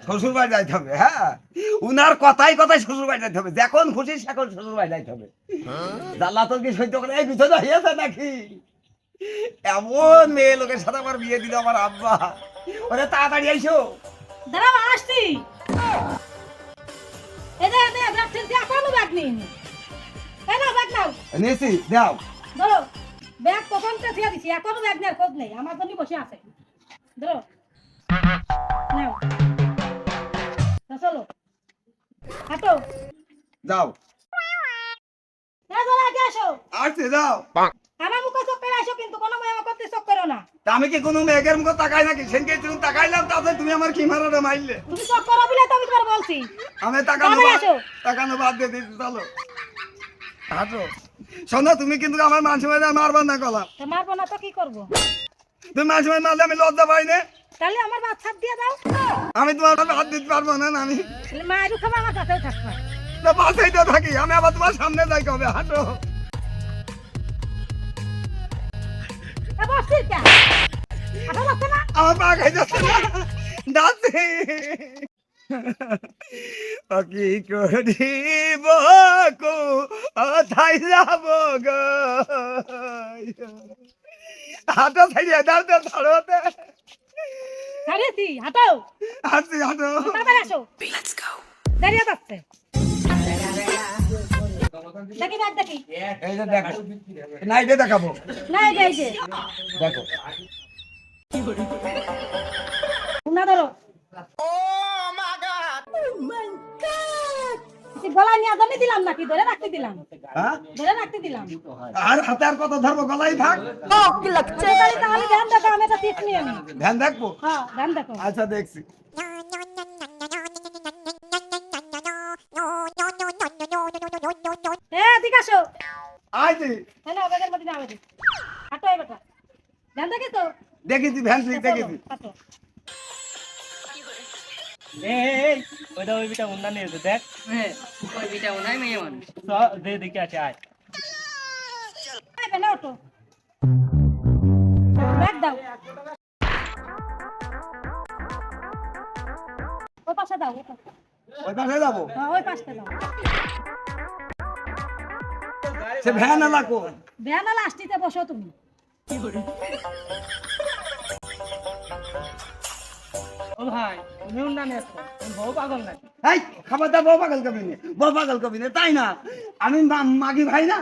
শ্বশুর বাড়ি যাইতে হবে। হ্যাঁ, উনার কথাই কথাই শ্বশুর বাড়ি যাইতে হবে, যখন খুশি সেখন শ্বশুর বাড়ি যাইতে হবে। জ্বালা তোর কি সহ্য করে এই বিছানা হইয়াছে নাকি? এমন মেয়ে লোকের সাথে আমার বিয়ে দিল আমার আব্বা। ওরে তাড়াতাড়ি আইসো। দাঁড়াও আসছি। ব্যাগ ঠেলছি, এখনো ব্যাগ নিইনি। এই নাও ব্যাগ নাও। নেছি দাও। ধরো ব্যাগ কখনটা ছেড়ে দিছি, এখনো ব্যাগ নেওয়ার খোঁজ নেই, আমার জন্য বসে আছে। ধরো নাও, তা চলো হাঁটো। যাও। ধরো আগে আসো। আসছে যাও। আমার মুখে চোখ করে আসো, কিন্তু কোনো মেয়ে আমার করতে চোখ করো না। তা আমি কি কোনো মেয়ের মুখে তাকাই নাকি? সেনকে তুমি তাকাইলাম, তাতে তুমি আমার কি মারাটা মারলে? তুমি চোখ করো বলে তো আমি তোমার বলছি। আমি তাকানো তাড়াতাড়ি আসো। তাকানো বাদ দিয়ে দিচ্ছি, চলো হাঁটো। শোনো, তুমি কিন্তু আমার মানুষ মাঝে মারবার না কলাম। তো মারবো না তো কি করবো? তুমি মানুষ মাঝে মারলে আমি লজ্জা পাই না। তাহলে আমার ভাত ছাপ দিয়ে দাও। আমি তোমার হাত দিতে পারবো না। আমি তাহলে মায়ের খাবার আমার কাছেও থাকবে। বাসাইতে থাকি, আমি আবার তোমার সামনে যাই কবে? হাঁটো। বসছি কেন? হাঁটো লাগছে না? আমার পা খাই যাচ্ছে না, যাচ্ছে। ও কি করিব কোথায় যাব গো? হাঁটো ছাড়িয়ে দাও তো, ধরোতে। ছাড়িয়েছি, হাঁটো। হাঁটছি, হাঁটো। তাড়াতাড়ি আসো। দাঁড়িয়ে যাচ্ছে। দেখি ব্যাগ দেখি। এই যে দেখো, না এটা দেখাবো, না এই যে, এই যে দেখো। না ধরো। গলায় নিয়ে জমি দিলাম নাকি ধরে রাখতে দিলাম? হ্যাঁ, ধরে রাখতে দিলাম। আর হাতে আর কত ধরবো? গলাই থাক। তাহলে তাহলে ধ্যান দেখো, আমি এটা টিপ নিয়ে নি। ধ্যান দেখবো। হ্যাঁ ধ্যান দেখো। আচ্ছা দেখছি। এদিকে আসো। আইছি, হ্যাঁ না ব্যাগের মধ্যে নাও দি। হাঁটো এই বেটা। ধ্যান দেখি তো। দেখেছি ভ্যান ঠিক দেখেছি। হাঁটো। এই ওইটা ওই বিটা উন্না নিয়ে দেখ। ওই বিটা ওনাই মেয়ে মানুষ। দে দেখে আছে আয়। এই বেটা ওঠো। ব্যাগ দাও। ওই পাশে দাও, ওই পাশে। ওই পাশে যাবো। হ্যাঁ ওই পাশে দাও। সে ভ্যান এলাকো। ভ্যানালা আসটিতে বসো তুমি। ও ভাই তুমি উন্না নিয়ে আসো, তুমি বউ পাগল নাকি? এই খাবারটা বউ পাগল কবি নে, বউ পাগল কবি নে, তাই না? আমি মাগি ভাই না?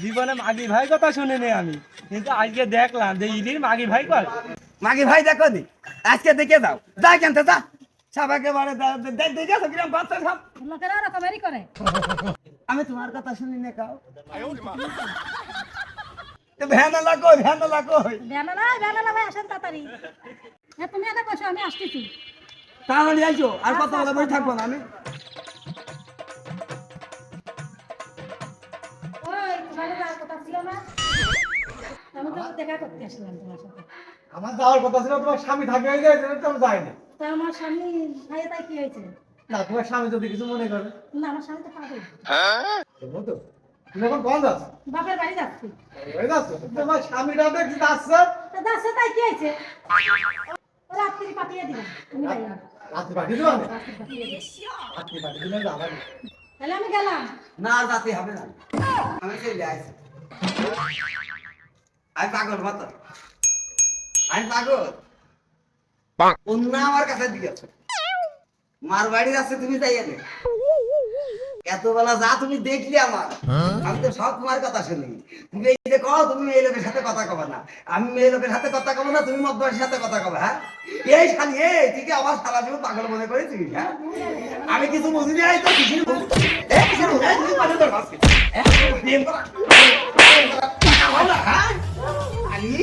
জীবনে মাগি ভাই কথা শুনিনি আমি, কিন্তু আজকে দেখলাম যে ইদির মাগি ভাই কর। মাগি ভাই দেখো নি, আজকে দেখে দাও, যা কেনতে যা। সবাইকে বারে দেখেছো কিরম বাচ্চা সব। লোকেরা রকমেরই করে। আমি তোমার কথা শুনি না কাও। Van এলাকো, van এলাকো। ভ্যানালা ভাই আসেন তাড়াতাড়ি। হ্যাঁ তুমি এটা বসো, আমি আসতেছি। তাড়াতাড়ি আইসো, আর কথা বলে বই থাকবো না আমি। ওই তোমার যাওয়ার কথা ছিল না? আমি তো দেখা করতে আসলাম তোমার সাথে। আমার যাওয়ার কথা ছিল, তোমার স্বামী থাকে হয়ে যায়, তো যায়নি। তা আমার স্বামী ভাইয়া তাই কি হয়েছে? না, তোমার স্বামী যদি কিছু মনে করে। না আমার স্বামী তো পাগল। তো তুমি এখন কোন যাচ্ছ? বাপের বাড়ি যাচ্ছি। ওই যাচ্ছ, তোমার স্বামীটা দেখছি যাচ্ছে। তা যাচ্ছে তাই কি হয়েছে? ও রাত্রি পাঠিয়ে দিলাম, তুমি যাই না। রাত্রি পাঠিয়ে দেবো আমি? রাত্রি পাঠিয়ে দিলাম। রাত্রি পাঠিয়ে দিলে যাবে না। তাহলে আমি গেলাম। না, যাতে হবে না, আমি চলে আসছি। আমি পাগল মতো, আমি পাগল। অন্য আমার কাছে দিয়েছো, মার বাড়ি আছে, তুমি যাই না। এত বেলা যা তুমি দেখলি আমার, আমি তো সব তোমার কথা শুনি। তুমি এই যে কও তুমি মেয়ে লোকের সাথে কথা কবে না, আমি মেয়ে লোকের সাথে কথা কব না, তুমি মদ্যের সাথে কথা কবে। হ্যাঁ, এই শালি এই তুই কি আমার সারা জীবন পাগল মনে করেছিস? হ্যাঁ, আমি কিছু বুঝিনি, এই তো কিছু বুঝি। এই কিছু বুঝি, এই তুই পাগল তোর ভাসকে। প্রেম করা, প্রেম করা, পাগল না, হ্যাঁ? আলি,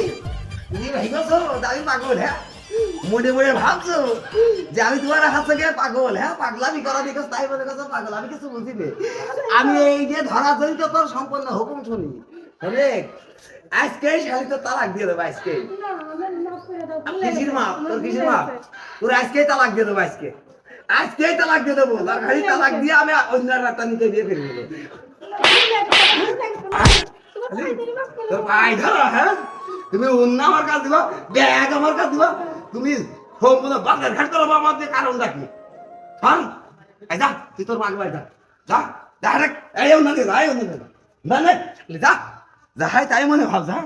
তুমি ভাইগছো আমি পাগল? হ্যাঁ, মনে মনে ভাবছো যে আমি তোমার হাত থেকে পাগল? হ্যাঁ, পাগলামি করা দেখো তাই মনে করছো পাগল। আমি কিছু বুঝি না, আমি এই যে ধরা ধরিত তোর সম্পূর্ণ হুকুম শুনি। শুনে আজকেই শালি তো তালাক দিয়ে দেবো, আজকে। না আমার মাফ করে দাও। কিসির মাপ? তোর কিসির মাপ? তোর আজকেই তালাক দিয়ে দেবো, আজকে আজকেই তালাক দিয়ে দেবো। তার খালি তালাক দিয়ে আমি অন্য একটা নিতে বিয়ে করে দেবো। তুমি তোর পায়ে ধরো, হ্যাঁ? তুমি অন্য আমার কাছে দিবা, ব্যাগ আমার কাছে দিবা, তুমি সম্পূর্ণ বাজার ঘাট করবো আমার দিয়ে কারণটা কি? হ্যাঁ? এই যা, তুই তোর মাকে বাড়ি যা। যা, যা রে, এই অন্য দিকে যা, এই অন্য দিকে যা। না, না, যা, যাহাই তাই মনে ভাব, যা।